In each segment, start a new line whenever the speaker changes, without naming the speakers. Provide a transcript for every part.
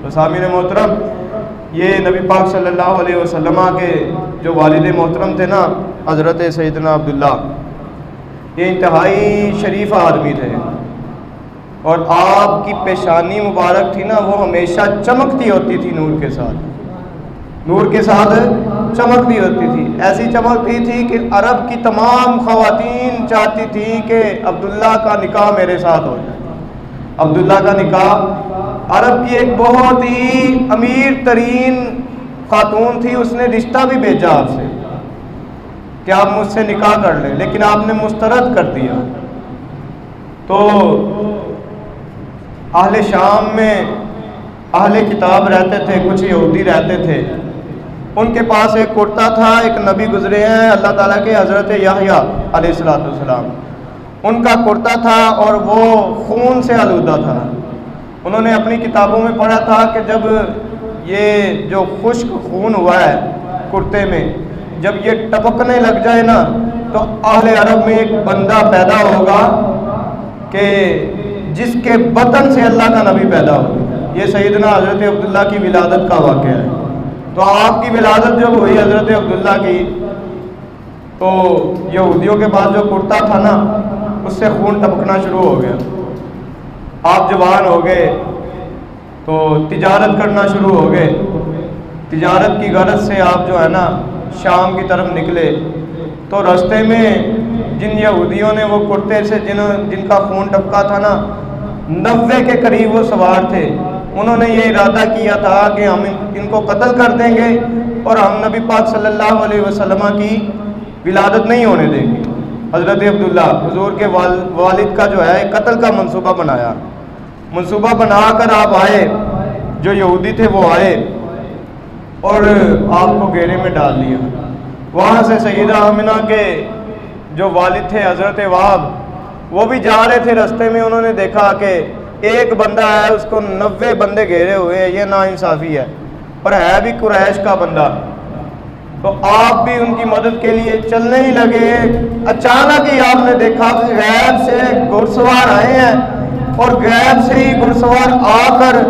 تو سامعین محترم، یہ نبی پاک صلی اللہ علیہ وسلم کے جو والد محترم تھے نا حضرت سیدنا عبداللہ، یہ انتہائی شریف آدمی تھے، اور آپ کی پیشانی مبارک تھی نا وہ ہمیشہ چمکتی ہوتی تھی نور کے ساتھ، نور کے ساتھ چمکتی ہوتی تھی، ایسی چمکتی تھی کہ عرب کی تمام خواتین چاہتی تھی کہ عبداللہ کا نکاح میرے ساتھ ہو جائے۔ عبداللہ کا نکاح، عرب کی ایک بہت ہی امیر ترین خاتون تھی، اس نے رشتہ بھی بھیجا آپ سے کہ آپ مجھ سے نکاح کر لیں، لیکن آپ نے مسترد کر دیا۔ تو اہل شام میں اہل کتاب رہتے تھے، کچھ یہودی رہتے تھے، ان کے پاس ایک کرتا تھا، ایک نبی گزرے ہیں اللہ تعالیٰ کے حضرت یحییٰ علیہ السلام، ان کا کرتا تھا اور وہ خون سے آلودہ تھا۔ انہوں نے اپنی کتابوں میں پڑھا تھا کہ جب یہ جو خشک خون ہوا ہے کرتے میں، جب یہ ٹپکنے لگ جائے نا تو اہل عرب میں ایک بندہ پیدا ہوگا کہ جس کے بطن سے اللہ کا نبی پیدا ہوگا۔ یہ سیدنا حضرت عبداللہ کی ولادت کا واقعہ ہے۔ تو آپ کی ولادت جب ہوئی حضرت عبداللہ کی، تو یہودیوں کے بعد جو کرتا تھا نا اس سے خون ٹپکنا شروع ہو گیا۔ آپ جوان ہو گئے تو تجارت کرنا شروع ہو گئے، تجارت کی غرض سے آپ جو ہے نا شام کی طرف نکلے، تو راستے میں جن یہودیوں نے وہ کرتے سے جن کا خون ٹپکا تھا نا 90 کے قریب وہ سوار تھے، انہوں نے یہ ارادہ کیا تھا کہ ہم ان کو قتل کر دیں گے اور ہم نبی پاک صلی اللہ علیہ وسلم کی ولادت نہیں ہونے دیں گے۔ حضرت عبداللہ حضور کے والد کا جو ہے قتل کا منصوبہ بنایا، منصوبہ بنا کر آپ آئے، جو یہودی تھے وہ آئے اور آپ کو گھیرے میں ڈال لیا۔ وہاں سے سیدہ آمنہ کے جو والد تھے حضرت وہب، وہ بھی جا رہے تھے، رستے میں انہوں نے دیکھا کہ ایک بندہ ہے اس کو 90 بندے گھیرے ہوئے ہیں، یہ ناانصافی ہے، اور ہے بھی قریش کا بندہ۔ تو آپ بھی ان کی مدد کے لیے چلنے ہی لگے۔ اچانک ہی آپ نے دیکھا کہ غیب سے گھڑ سوار آئے ہیں، اور غیب سے ہی گھڑ سوار آ کر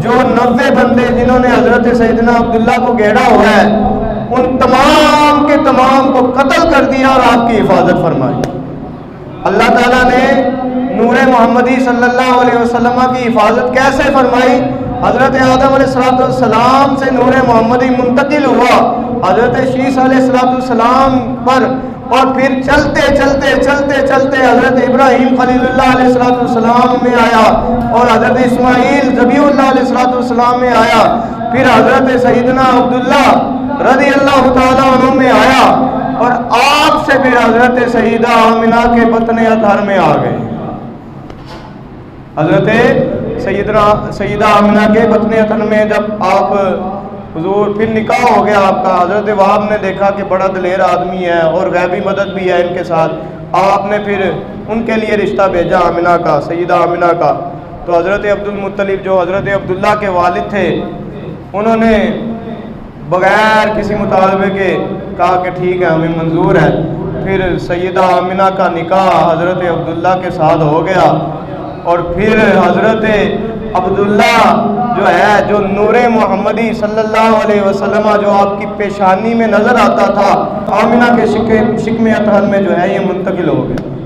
جو 90 بندے جنہوں نے حضرت سیدنا عبداللہ کو گھیرا ہوا ہے ان تمام کے تمام کو قتل کر دیا اور آپ کی حفاظت فرمائی۔ اللہ تعالیٰ نے نور محمدی صلی اللہ علیہ وسلم کی حفاظت کیسے فرمائی؟ حضرت آدم علیہ السلام سے نور محمدی منتقل ہوا حضرت شیس علیہ السلام پر، اور پھر چلتے چلتے چلتے چلتے حضرت ابراہیم خلیل اللہ علیہ السلام میں آیا، اور حضرت اسماعیل ذبیح اللہ علیہ السلام میں آیا، پھر حضرت سیدنا عبداللہ رضی اللہ تعالیٰ عنہ میں آیا، اور آپ سے پھر حضرت سیدہ آمنہ کے بطن اطہر میں آ گئے۔ حضرت سیدہ آمنہ کے بطن اطہر میں جب آپ حضور پھر نکاح ہو گیا آپ کا، حضرت وہاب نے دیکھا کہ بڑا دلیر آدمی ہے اور غیبی مدد بھی ہے ان کے ساتھ، آپ نے پھر ان کے لیے رشتہ بھیجا آمنہ کا، سیدہ آمنہ کا۔ تو حضرت عبد المطلب جو حضرت عبداللہ کے والد تھے، انہوں نے بغیر کسی مطالبے کے کہا کہ ٹھیک ہے ہمیں منظور ہے۔ پھر سیدہ آمنہ کا نکاح حضرت عبداللہ کے ساتھ ہو گیا، اور پھر حضرت عبداللہ جو ہے جو نور محمدی صلی اللہ علیہ وسلم جو آپ کی پیشانی میں نظر آتا تھا، آمنہ کے شکم اطہر میں جو ہے یہ منتقل ہو گیا۔